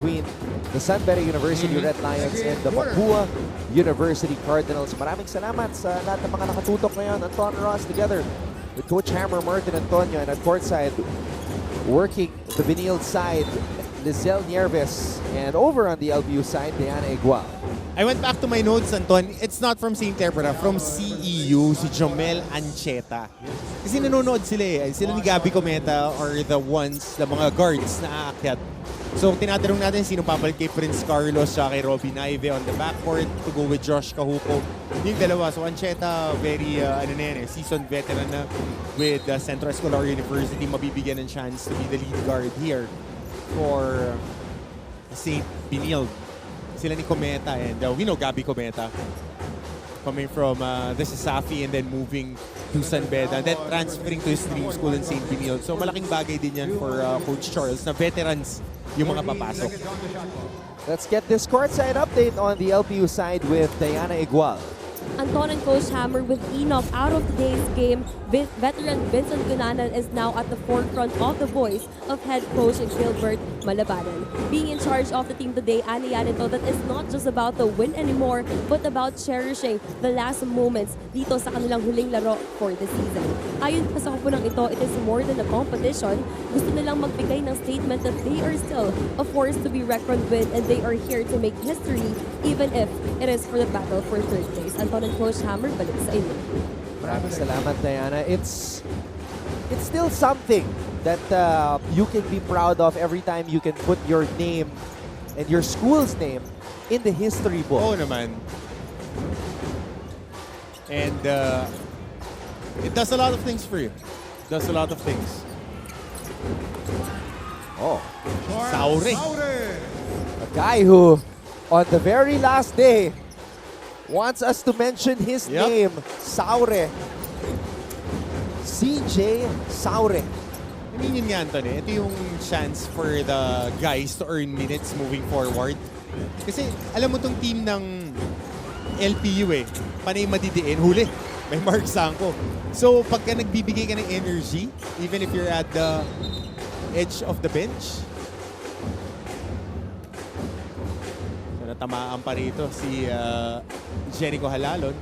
between the San Beda University Red Lions and the Papua University Cardinals. Maraming salamat sa lahat ng mga nakatutok ngayon. Anton Ross together with Coach Hammer, Martin Antonio, and at courtside, working the Benilde side, Lizelle Nieves, and over on the LPU side, Diana Igual. I went back to my notes, Anton. It's not from St. Barbara, from CEU, si Jomel Ancheta. Kasi nanonood sila eh. Sila ni Gabby Cometa are the ones, the mga guards na aakyat. So tinatanong natin sino papalit kay Prince Carlos at kay Robby Naive on the backcourt to go with Josh Cahupo. Yung dalawa. So Ancheta, very seasoned veteran na with Central Escolar University, mabibigyan ng chance to be the lead guard here for St. Benilde. Sila ni Cometa and we know Gabby Cometa coming from the Sasafi and then moving to San Beda and then transferring to his dream school in St. Benilde. So malaking bagay din yan for Coach Charles na veterans yung mga papasok. Let's get this courtside update on the LPU side with Diana Igual. Anton and Coach Hammer with Enoch out of today's game. Veteran Vincent Gunanan is now at the forefront of the voice of head coach Gilbert Malabanan. Being in charge of the team today, aniyan ito that is not just about the win anymore, but about cherishing the last moments dito sa kanilang huling laro for the season. Ayon pa sa kupunang ito, it is more than a competition. Gusto nilang magbigay ng statement that they are still a force to be reckoned with and they are here to make history even if it is for the battle for third place. Anton and Coach Hammer, balik sa inyo. Maraming salamat, Diana. It's still something that you can be proud of every time you can put your name and your school's name in the history book. Oo naman. And it does a lot of things for you. It does a lot of things. Oh, Saure. a guy who, on the very last day, wants us to mention his name, Saure. CJ Saure. I mean, yun nga, Anton, ito yung chance for the guys to earn minutes moving forward. Kasi alam mo tong team ng LPU panay madidiin, huli. May Mark Sanko. So pagka nagbibigay ka ng energy, even if you're at the edge of the bench, so natamaan pa rito si Jenico Halalon.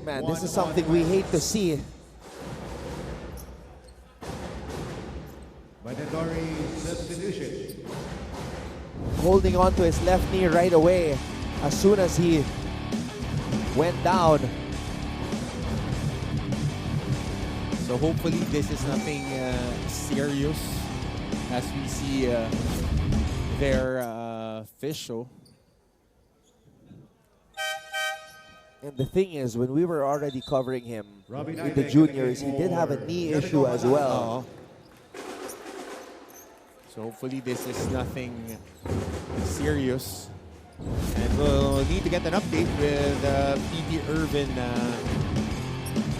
Man, this is something we hate to see. Mandatory substitution. Holding on to his left knee right away as soon as he went down. So hopefully this is nothing serious as we see their official. And the thing is, when we were already covering him in the juniors, he did have a knee issue as well. So hopefully this is nothing serious. And we'll need to get an update with P.D. Irvin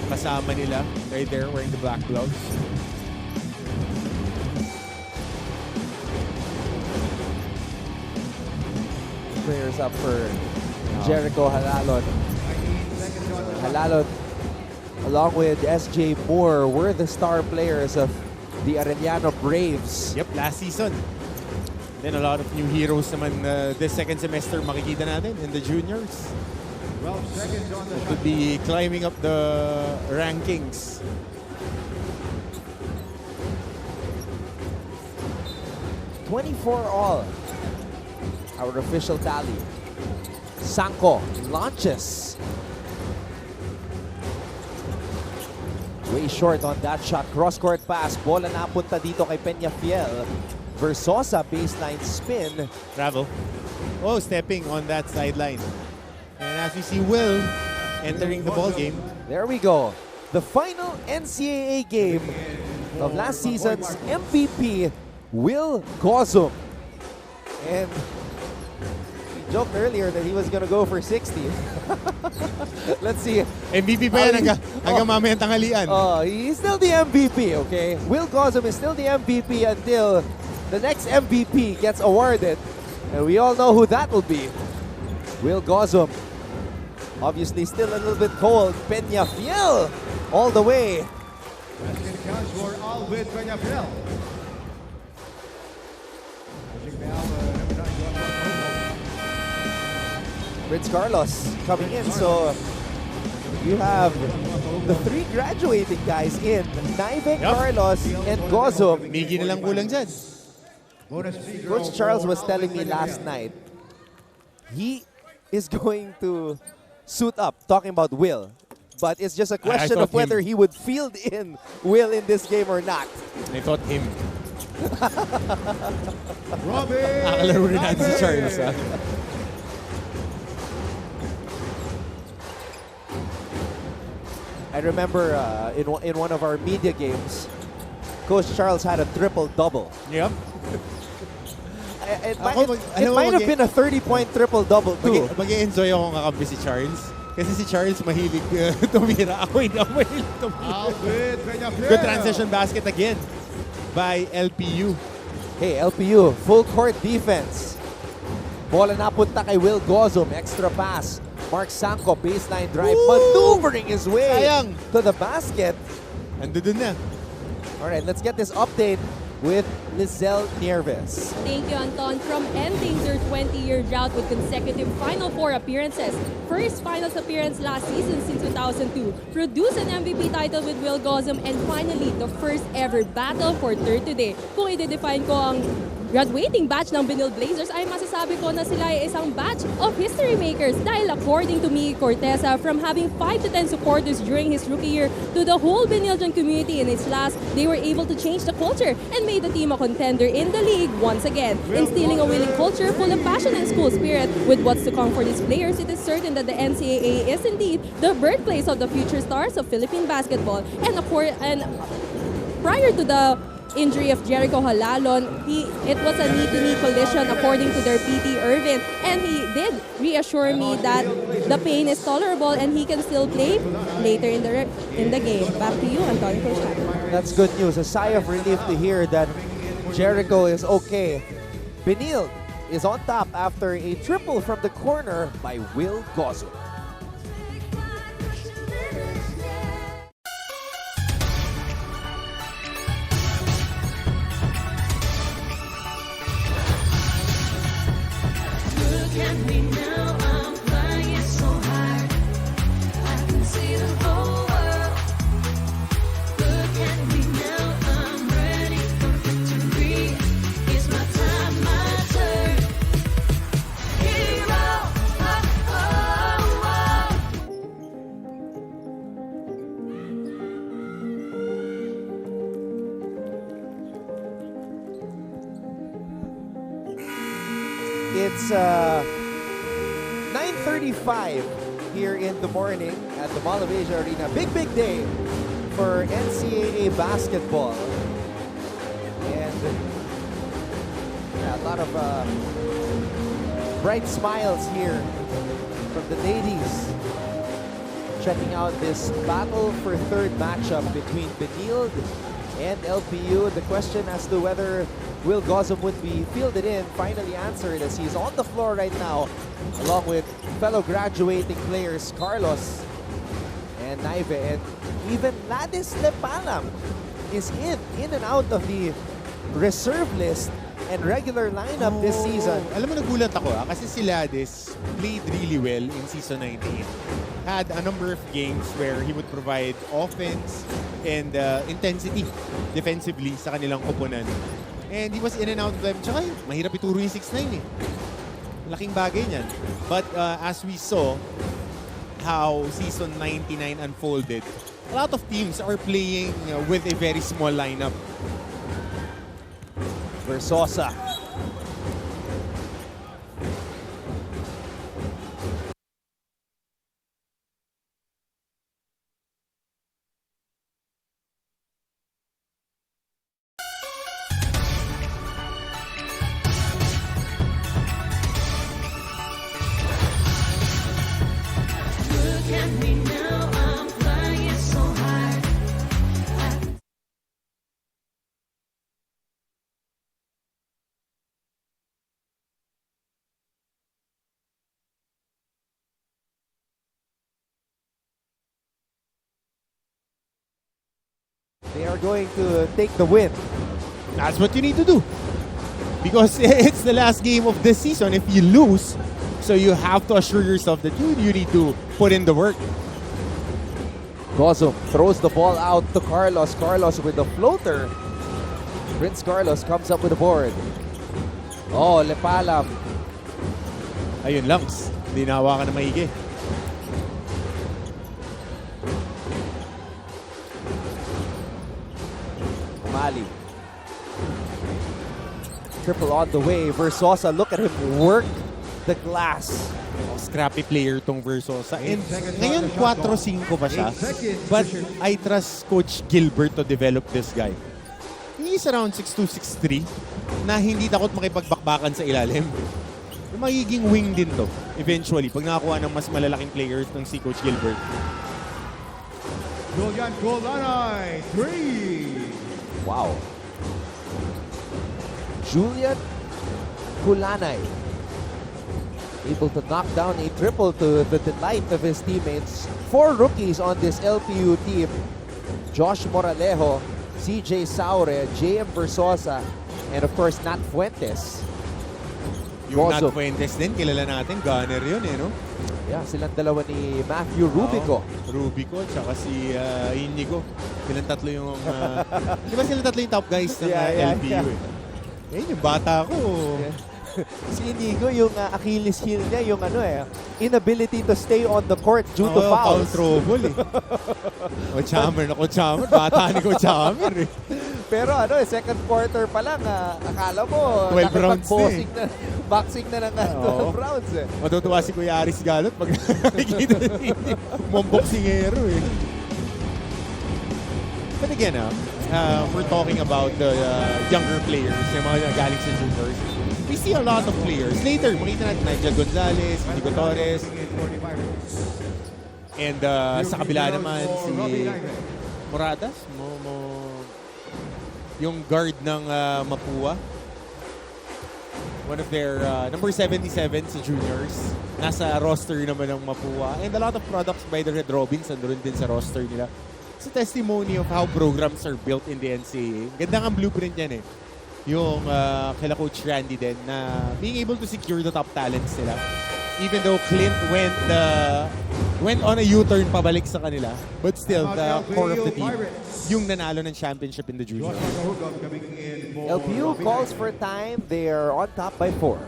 kasama nila right there wearing the black gloves. Prayers up for Jericho Halalon. Halalon, along with SJ Moore, were the star players of the Arellano Braves. Yep, last season. Then a lot of new heroes naman this second semester makikita natin in the juniors. 12 seconds on the It could be climbing up the rankings. $24 our official tally. Sanko launches. Way short on that shot. Cross-court pass. Bola napunta dito kay Peñafiel. Versosa baseline spin. Travel. Oh, stepping on that sideline. And as we see Will entering the ball game. There we go. The final NCAA game of last season's MVP, Will Gozum. And we joked earlier that he was going to go for 60. Let's see. MVP pa yan hanggang mamayang tanghalian. He's still the MVP, okay? Will Gozum is still the MVP until the next MVP gets awarded. And we all know who that will be. Will Gozum Obviously, still a little bit cold. Peñafiel all the way. Basket counts for Alvin Peñafiel. Pushing down, number 9, John Marco. Prince Carlos coming in. So you have the three graduating guys in. Naive, Carlos, and Gozum. Miggy na lang kulang dyan. Bonus free throw Coach Charles for was telling me Alvin last Peñafiel. night, he is going to suit up, talking about Will. But it's just a question thought of whether him. he would field in Will in this game or not. I thought him. Robin Nakakalaro rin natin si Robin. Charles, ha? I remember in one of our media games, Coach Charles had a triple-double. Yep. It Ako, might have been a 30-point triple-double too. Mag-i-enjoy ako kakampi si Charles. Kasi si Charles mahilig tumira. Ako hindi ako mahilig tumira. Alvin Peñafiel. Good transition basket again by LPU. Hey, LPU, full court defense. Bola napunta kay Will Gozum. Extra pass. Mark Sanko, baseline drive. Woo! Maneuvering his way Sayang. to the basket. Andun na. All right, let's get this update with Lizelle Nieves. Thank you, Anton. From ending their 20-year drought with consecutive Final Four appearances, first finals appearance last season since 2002, produce an MVP title with Will Gozum, and finally, the first ever battle for third today. Kung i-define ko ang graduating batch ng Benilde Blazers, ay masasabi ko na sila ay isang batch of history makers dahil according to Miggy Corteza, from having 5 to 10 supporters during his rookie year to the whole Benildean community in its last, they were able to change the culture and made the team a contender in the league once again. Instilling a winning culture full of passion and school spirit. With what's to come for these players, it is certain that the NCAA is indeed the birthplace of the future stars of Philippine basketball. And prior to the injury of Jericho Halalon, it was a knee-to-knee collision according to their PT Irvin, and he did reassure me that the pain is tolerable and he can still play later in the game. Back to you, Anton. Coach Hammond. That's good news. A sigh of relief to hear that Jericho is okay. Benilde is on top after a triple from the corner by Will Gozum. Look at me now, I'm flying so high. I can see the whole world. Look at me now, I'm ready for victory. It's my time, my turn. Hero, oh, oh, oh. It's 9:35 here in the morning at the Mall of Asia Arena. Big day for NCAA basketball. And yeah, a lot of bright smiles here from the ladies checking out this battle for third matchup between Benilde and LPU. The question as to whether Will Gozum would be fielded in finally answered as he's on the floor right now along with fellow graduating players Carlos and Naive, and even Ladis Lepalam is in and out of the reserve list and regular lineup this season. Alam mo, nagulat ako kasi si Ladis played really well in season 19. Had a number of games where he would provide offense and intensity defensively sa kanilang koponan. And he was in and out of them. Tsaka mahirap ituro yung 6'9" eh. Laking bagay niyan. But as we saw how season 99 unfolded, a lot of teams are playing with a very small lineup. Versosa They are going to take the win. That's what you need to do. Because it's the last game of this season if you lose. So you have to assure yourself that you need to put in the work. Gozum throws the ball out to Carlos. Carlos with the floater. Prince Carlos comes up with the board. Oh, Lepalam. Ayun lang. Hindi nahawakan na maigi. Mali. Triple on the way. Versosa, look at him work the glass. Scrappy player tong Versosa. And ngayon 4-5 pa siya. But I trust Coach Gilbert to develop this guy. He's around 6'2", 6'3", na hindi takot makipagbakbakan sa ilalim. Magiging wing din to eventually pag nakakuha ng mas malalaking players ng si Coach Gilbert. Julian Golanay, 3. Wow. Julian Kulanay able to knock down a triple to the delight of his teammates. 4 rookies on this LPU team. Josh Moralejo, CJ Saure, JM Versosa, and of course Nat Fuentes. Yung Nat Gozum. Fuentes din, kilala natin, gunner yun eh, no? Yeah, silang dalawa ni Matthew Rubico. Rubico, tsaka si Inigo. Silang tatlo yung... di ba silang tatlo yung top guys ng LPU eh? Eh, yung bata ko. Si Inigo, yung Achilles heel niya, yung inability to stay on the court due to Foul fouls. trouble eh. Chammer na Chammer. Bata ni Chammer eh. Pero second quarter pa lang, akala mo, 12 rounds nakipag-boxing na, boxing na ng 12 rounds eh. Matutuwa si Kuya Aris Galot pag nakikita ni Momboxingero eh. But again, we're talking about the younger players, yung mga galing sa juniors. We see a lot of players. Later, makita natin Nigel Gonzalez, Inigo Torres, and sa kabila naman si Moradas, yung guard ng Mapua. One of their number 77 sa juniors. Nasa roster naman ng Mapua. And a lot of products by the Red Robins andun din sa roster nila. It's a testimony of how programs are built in the NCAA. Ganda ang blueprint yan eh. Yung kila Coach Randy din na being able to secure the top talents nila. Even though Clint went on a U-turn pabalik sa kanila, but still the core of the team yung nanalo ng championship in the juniors. LPU calls for time. They are on top by 4.